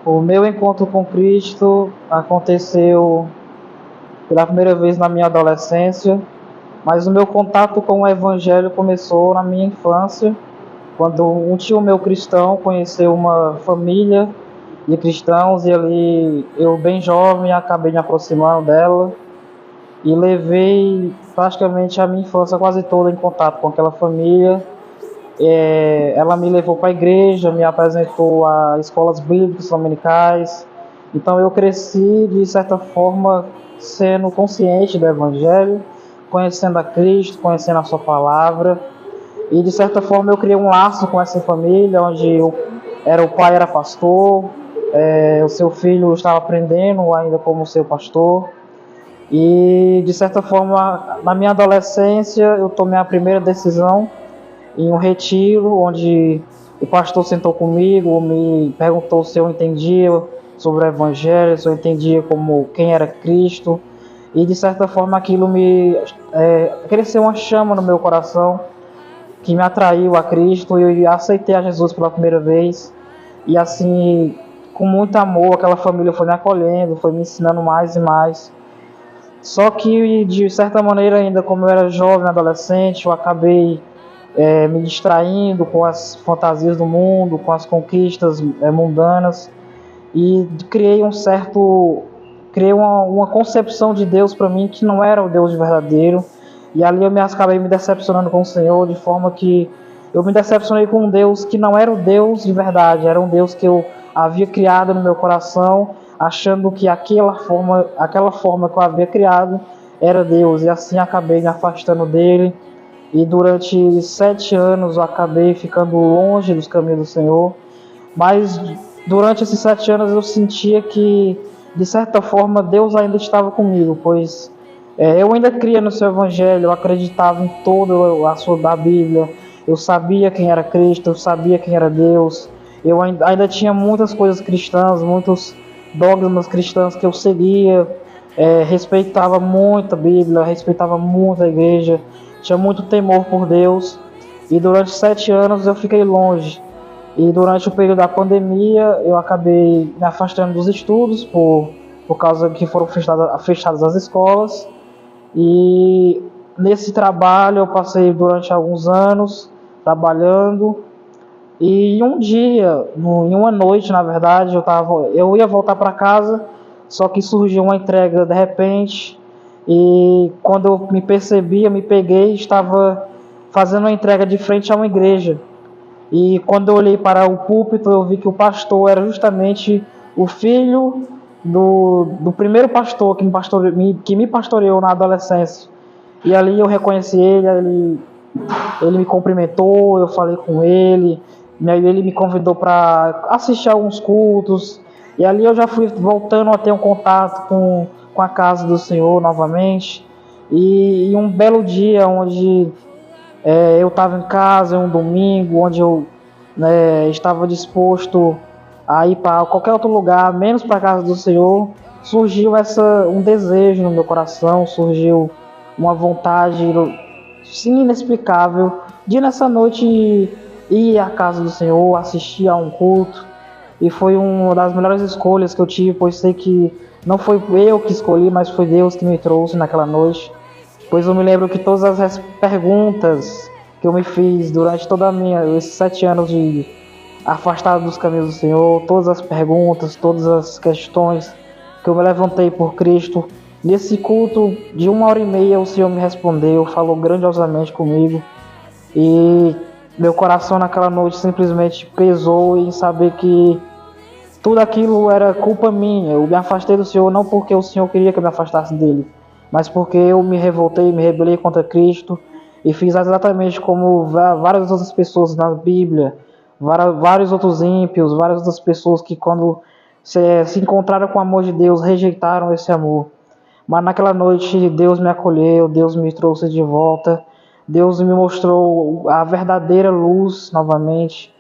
O meu encontro com Cristo aconteceu pela primeira vez na minha adolescência, mas o meu contato com o Evangelho começou na minha infância, quando um tio meu cristão conheceu uma família de cristãos e ali eu, bem jovem, acabei me aproximando dela e levei praticamente a minha infância quase toda em contato com aquela família. Ela me levou para a igreja, me apresentou a escolas bíblicas dominicais. Então eu cresci de certa forma sendo consciente do Evangelho, conhecendo a Cristo, conhecendo a Sua palavra. E de certa forma eu criei um laço com essa família, onde o pai era pastor, o seu filho estava aprendendo ainda como ser pastor. E de certa forma, na minha adolescência, eu tomei a primeira decisão em um retiro, onde o pastor sentou comigo, me perguntou se eu entendia sobre o Evangelho, se eu entendia como quem era Cristo. E de certa forma aquilo me cresceu uma chama no meu coração que me atraiu a Cristo, e eu aceitei a Jesus pela primeira vez. E assim, com muito amor, aquela família foi me acolhendo, foi me ensinando mais e mais. Só que, de certa maneira, ainda como eu era jovem, adolescente, eu acabei me distraindo com as fantasias do mundo, com as conquistas mundanas, e criei uma concepção de Deus para mim que não era o Deus verdadeiro. E ali eu acabei me decepcionando com o Senhor, de forma que eu me decepcionei com um Deus que não era o Deus de verdade, era um Deus que eu havia criado no meu coração, achando que aquela forma que eu havia criado era Deus, e assim acabei me afastando dele. E durante 7 anos eu acabei ficando longe dos caminhos do Senhor. Mas durante esses 7 anos eu sentia que, de certa forma, Deus ainda estava comigo, pois eu ainda cria no seu Evangelho, eu acreditava em toda a sua da Bíblia, eu sabia quem era Cristo, eu sabia quem era Deus, eu ainda tinha muitas coisas cristãs, muitos dogmas cristãos que eu seguia, respeitava muito a Bíblia, respeitava muito a igreja, tinha muito temor por Deus. E durante 7 anos eu fiquei longe. E durante o período da pandemia eu acabei me afastando dos estudos por causa que foram fechadas as escolas. E nesse trabalho eu passei durante alguns anos trabalhando. E um dia, em uma noite, na verdade, eu ia voltar para casa, só que surgiu uma entrega de repente. E quando eu me percebi, eu me peguei, estava fazendo uma entrega de frente a uma igreja. E quando eu olhei para o púlpito, eu vi que o pastor era justamente o filho do primeiro pastor que me pastoreou na adolescência. E ali eu reconheci ele me cumprimentou, eu falei com ele, e aí ele me convidou para assistir alguns cultos. E ali eu já fui voltando a ter um contato com a casa do Senhor novamente. E um belo dia onde eu estava em casa, um domingo, onde eu estava disposto a ir para qualquer outro lugar, menos para a casa do Senhor, surgiu um desejo no meu coração, surgiu uma vontade, sim, inexplicável, de nessa noite ir à casa do Senhor, assistir a um culto. E foi uma das melhores escolhas que eu tive, pois sei que não foi eu que escolhi, mas foi Deus que me trouxe naquela noite. Pois eu me lembro que todas as perguntas que eu me fiz durante esses 7 anos de afastado dos caminhos do Senhor, todas as perguntas, todas as questões que eu me levantei por Cristo, nesse culto de 1h30 o Senhor me respondeu, falou grandiosamente comigo. E meu coração naquela noite simplesmente pesou em saber que tudo aquilo era culpa minha. Eu me afastei do Senhor não porque o Senhor queria que eu me afastasse dele, mas porque eu me revoltei, me rebelei contra Cristo e fiz exatamente como várias outras pessoas na Bíblia, vários outros ímpios, várias outras pessoas que quando se encontraram com o amor de Deus, rejeitaram esse amor. Mas naquela noite Deus me acolheu, Deus me trouxe de volta, Deus me mostrou a verdadeira luz novamente.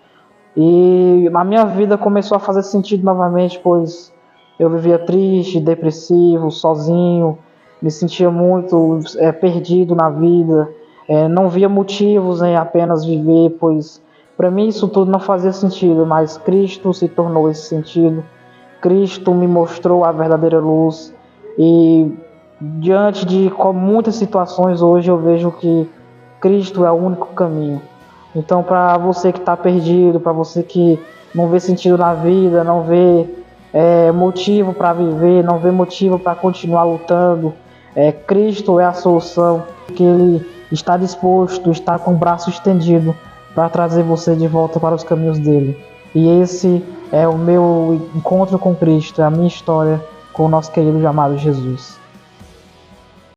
E a minha vida começou a fazer sentido novamente, pois eu vivia triste, depressivo, sozinho, me sentia muito perdido na vida, não via motivos em apenas viver, pois para mim isso tudo não fazia sentido, mas Cristo se tornou esse sentido. Cristo me mostrou a verdadeira luz e diante de muitas situações hoje eu vejo que Cristo é o único caminho. Então, para você que está perdido, para você que não vê sentido na vida, não vê motivo para viver, não vê motivo para continuar lutando, Cristo é a solução, que Ele está disposto, está com o braço estendido para trazer você de volta para os caminhos dele. E esse é o meu encontro com Cristo, é a minha história com o nosso querido e amado Jesus.